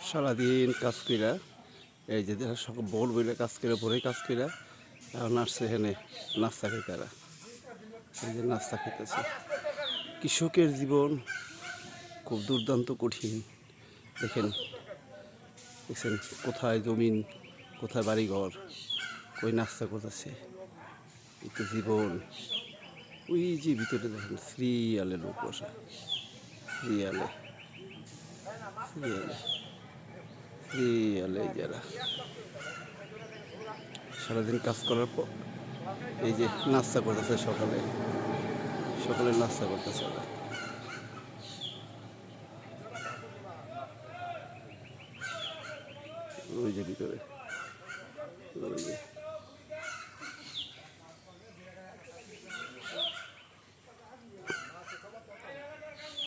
সারাদিন কাজ কইরা এই যে সকাল ভোর বইলে কাজ করে ভোরে কাজ কইরা এখন আসছে এখানে নাস্তা খেতে তারা এই যে নাস্তা খেতেছে। কৃষকের জীবন খুব দুর্দান্ত কঠিন। দেখেন দেখছেন কোথায় জমিন, কোথায় বাড়িঘর, কই নাস্তা করতেছে, একটু জীবন। ওই যে ভিতরে দেখেন সিরিয়ালে লোক বসা, সিরিয়ালে সিরিয়ালে সিরিয়ালে যারা সারাদিন কাজ করার পর এই যে নাস্তা করতেছে, সকালে সকালে নাস্তা করতেছে ওরা। ওই যে ভিতরে ওই যে